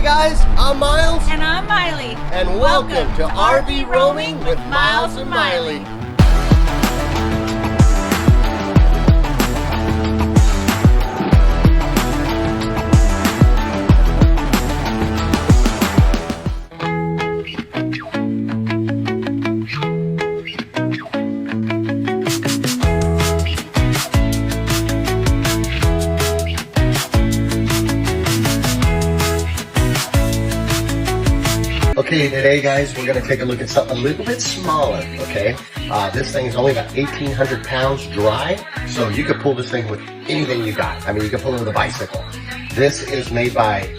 guys, I'm Miles. And I'm Miley. And welcome to RV Roaming with Miles and Miley. Okay, today guys, we're going to take a look at something a little bit smaller, okay? This thing is only about 1,800 pounds dry, so you could pull this thing with anything you got. I mean, you can pull it with a bicycle. This is made by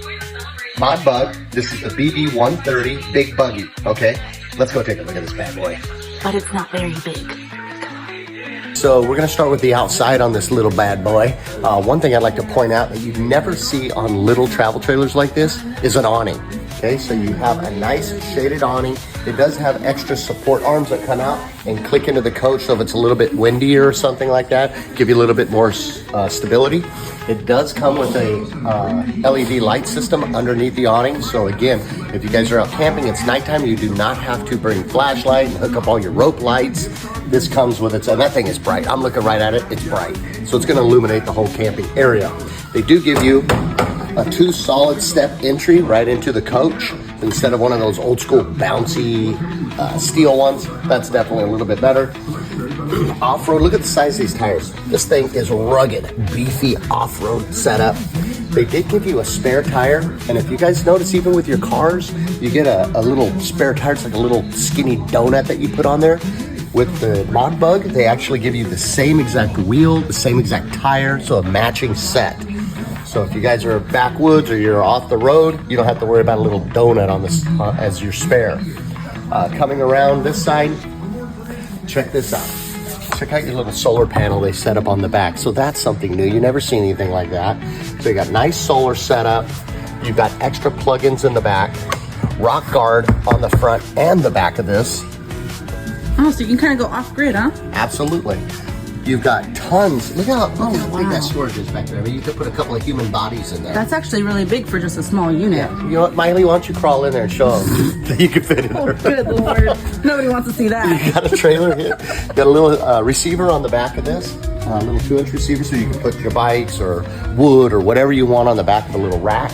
Buggy. This is the BB16 Big Buggy, okay? Let's go take a look at this bad boy. But it's not very big. So we're going to start with the outside on this little bad boy. One thing I'd like to point out that you never see on little travel trailers like this is an awning. Okay, so you have a nice shaded awning. It does have extra support arms that come out and click into the coach, so if it's a little bit windier or something like that, give you a little bit more stability. It does come with a LED light system underneath the awning. So again, if you guys are out camping, it's nighttime, you do not have to bring flashlight and hook up all your rope lights. This comes with its, and that thing is bright. I'm looking right at it, it's bright. So it's gonna illuminate the whole camping area. They do give you a 2 solid step entry right into the coach instead of one of those old school bouncy steel ones. That's definitely a little bit better. Off-road, look at the size of these tires. This thing is rugged, beefy off-road setup. They did give you a spare tire, and if you guys notice, even with your cars, you get a little spare tire. It's like a little skinny donut that you put on there. With the Mod Bug, they actually give you the same exact wheel, the same exact tire, so a matching set. So if you guys are backwoods or you're off the road, you don't have to worry about a little donut on this as your spare. Coming around this side, check this out. Check out your little solar panel they set up on the back. So that's something new. You never see anything like that. So you got nice solar setup. You've got extra plugins in the back. Rock guard on the front and the back of this. Oh, so you can kind of go off grid, huh? Absolutely. You've got tons. Look how big that storage is back there. I mean, you could put a couple of human bodies in there. That's actually really big for just a small unit. Yeah. You know what, Miley, why don't you crawl in there and show them that you can fit in there. Oh, good Lord. Nobody wants to see that. You got a trailer here. You got a little receiver on the back of this. A little 2-inch receiver so you can put your bikes or wood or whatever you want on the back of a little rack.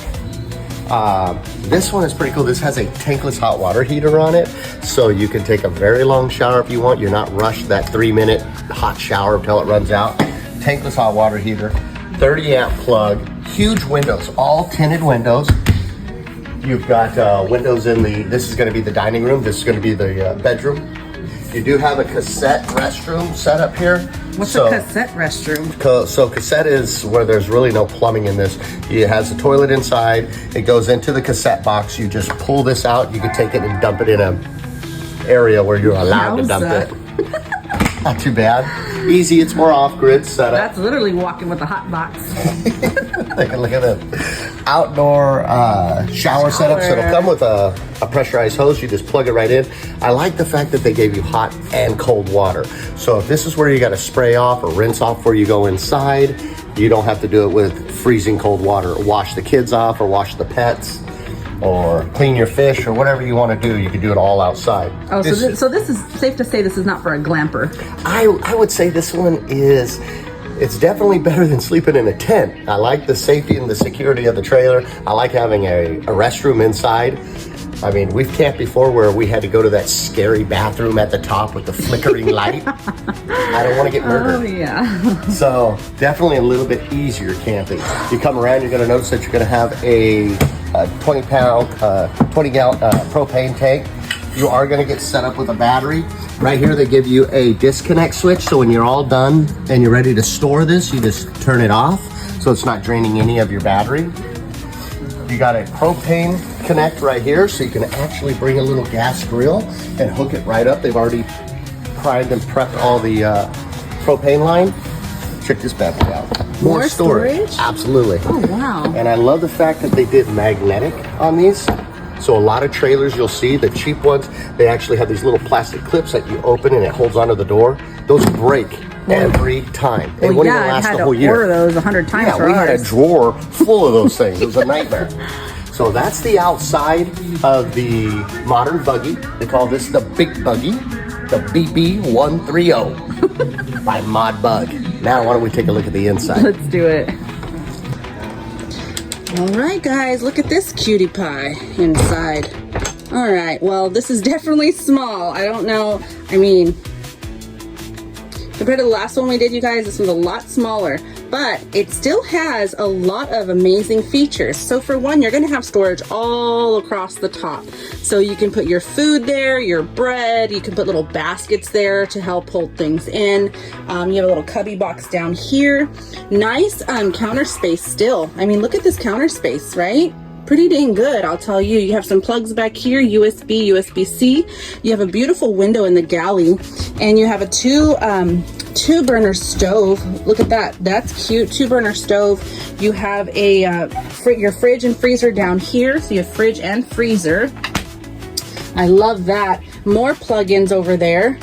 This one is pretty cool. This has a tankless hot water heater on it, so you can take a very long shower if you want. You're not rushed that 3-minute hot shower until it runs out. Tankless hot water heater, 30 amp plug, huge windows, all tinted windows. You've got windows in this is going to be the dining room. This is going to be the bedroom. You do have a cassette restroom set up here. What's a cassette restroom? So cassette is where there's really no plumbing in this. It has a toilet inside. It goes into the cassette box. You just pull this out. You can take it and dump it in an area where you're allowed to dump it. Not too bad. Easy. It's more off-grid setup. That's literally walking with a hot box. Take a look at that. Outdoor shower setup. So it'll come with a pressurized hose. You just plug it right in. I like the fact that they gave you hot and cold water. So if this is where you got to spray off or rinse off before you go inside, you don't have to do it with freezing cold water, or wash the kids off, or wash the pets, or clean your fish, or whatever you want to do. You can do it all outside. Oh, so this is safe to say this is not for a glamper. I would say this one is. It's definitely better than sleeping in a tent. I like the safety and the security of the trailer. I like having a restroom inside. I mean, we've camped before where we had to go to that scary bathroom at the top with the flickering light. I don't want to get murdered. Oh, yeah. So definitely a little bit easier camping. You come around, you're going to notice that you're going to have a 20-gallon propane tank. You are going to get set up with a battery. Right here, they give you a disconnect switch. So when you're all done and you're ready to store this, you just turn it off. So it's not draining any of your battery. You got a propane connect right here. So you can actually bring a little gas grill and hook it right up. They've already primed and prepped all the propane line. Check this bad boy out. More storage? Absolutely. Oh, wow. And I love the fact that they did magnetic on these. So a lot of trailers you'll see, the cheap ones, they actually have these little plastic clips that you open and it holds onto the door. Those break every time. They wouldn't even last the whole year. Order those 100 times. Yeah, we had a drawer full of those things. It was a nightmare. So that's the outside of the modern buggy. They call this the big buggy, the BB130 by Mod Bug. Now why don't we take a look at the inside? Let's do it. All right, guys, look at this cutie pie inside. All right, well, this is definitely small. I don't know. I mean, compared to the last one we did, you guys, this one's a lot smaller, but it still has a lot of amazing features. So for one, you're gonna have storage all across the top. So you can put your food there, your bread, you can put little baskets there to help hold things in. You have a little cubby box down here. Nice counter space still. I mean, look at this counter space, right? Pretty dang good, I'll tell you. You have some plugs back here, USB, USB-C. You have a beautiful window in the galley, and you have a two burner stove. Look at that, that's cute. 2-burner stove. You have a your fridge and freezer down here, so you have fridge and freezer. I love that. More plugins over there.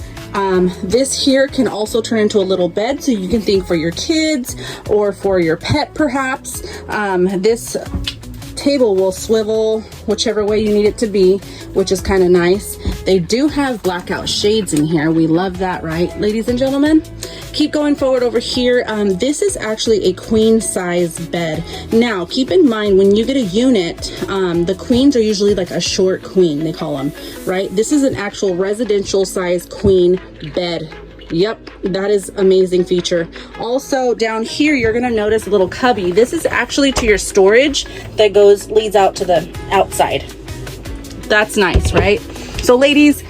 This here can also turn into a little bed, so you can think for your kids or for your pet perhaps. This table will swivel whichever way you need it to be, which is kind of nice. They do have blackout shades in here. We love that, right, ladies and gentlemen? Keep going forward over here. This is actually a queen size bed. Now, keep in mind when you get a unit, the queens are usually like a short queen, they call them, right? This is an actual residential size queen bed. Yep, that is amazing feature. Also down here, you're gonna notice a little cubby. This is actually to your storage that leads out to the outside. That's nice, right? So ladies,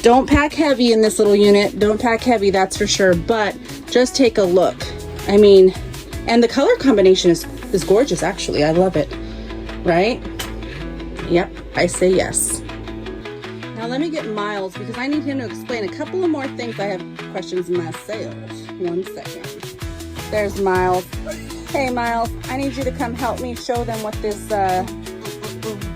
don't pack heavy in this little unit. Don't pack heavy, that's for sure. But just take a look. I mean, and the color combination is gorgeous, actually. I love it, right? Yep, I say yes. Now let me get Miles, because I need him to explain a couple of more things. I have questions myself. 1 second. There's Miles. Hey Miles, I need you to come help me show them what this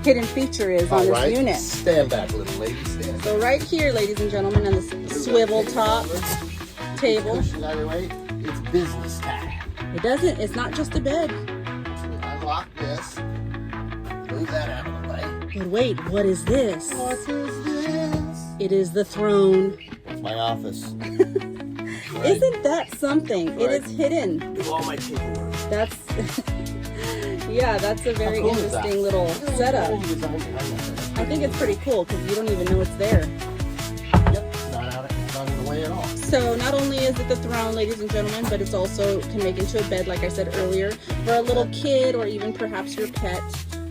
hidden feature is on this unit. Stand back, little lady, stand back. So right here, ladies and gentlemen, on this swivel top table. It's business time. It's not just a bed. Unlock this. Move that out of the way. But wait, what is this? What is this? It is the throne. It's my office. Isn't that something? Right. It is hidden. Do all my paperwork. That's yeah, that's a very How cool is interesting that? little setup. I think it's pretty cool because you don't even know it's there. Yep, it's not in the way at all. So not only is it the throne, ladies and gentlemen, but it's also can make into a bed, like I said earlier, for a little kid or even perhaps your pet.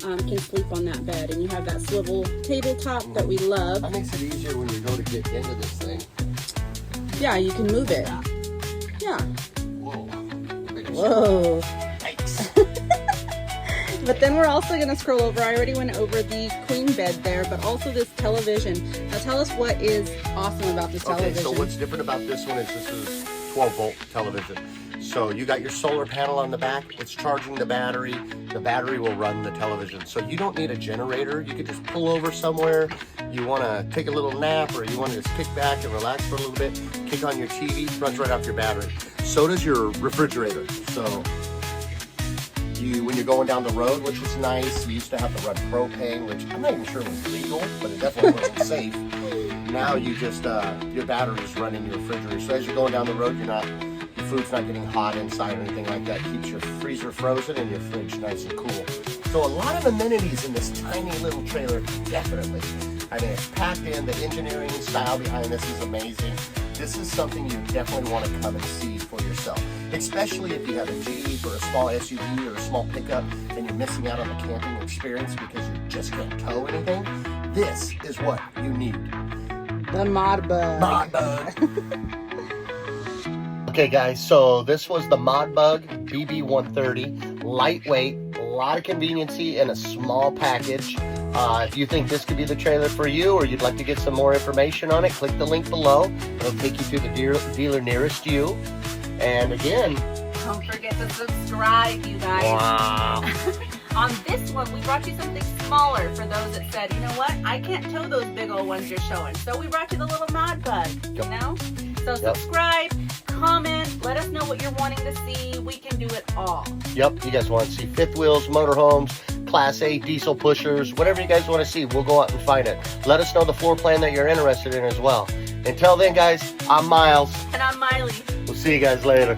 Can sleep on that bed, and you have that swivel tabletop that we love. That makes it easier when you go to get into this thing. Yeah, you can move it. Yeah. Whoa. Whoa. Yikes. But then we're also going to scroll over. I already went over the queen bed there, but also this television. Now tell us what is awesome about this television. Okay, so what's different about this one is this is 12-volt television. So you got your solar panel on the back, it's charging the battery will run the television. So you don't need a generator, you could just pull over somewhere, you wanna take a little nap or you wanna just kick back and relax for a little bit, kick on your TV, runs right off your battery. So does your refrigerator. So when you're going down the road, which is nice, you used to have to run propane, which I'm not even sure was legal, but it definitely wasn't safe. Now you just, your battery's running your refrigerator. So as you're going down the road, your food's not getting hot inside or anything like that. Keeps your freezer frozen and your fridge nice and cool. So a lot of amenities in this tiny little trailer, definitely. I mean, it's packed in. The engineering style behind this is amazing. This is something you definitely want to come and see for yourself, especially if you have a Jeep or a small SUV or a small pickup and you're missing out on the camping experience because you just can't tow anything. This is what you need. The Mod Bug. Mod Bug. Okay guys, so this was the Mod Bug BB130, lightweight, a lot of conveniency in a small package. If you think this could be the trailer for you or you'd like to get some more information on it, click the link below. It'll take you to the dealer nearest you. And again, don't forget to subscribe, you guys. wow. On this one, we brought you something smaller for those that said, you know what, I can't tow those big old ones you're showing. So we brought you the little Mod Bug, you know? So subscribe, comment, let us know what you're wanting to see. We can do it all. Yep, you guys want to see fifth wheels, motorhomes, Class A diesel pushers, whatever you guys want to see, we'll go out and find it. Let us know the floor plan that you're interested in as well. Until then, guys, I'm Miles. And I'm Miley. We'll see you guys later.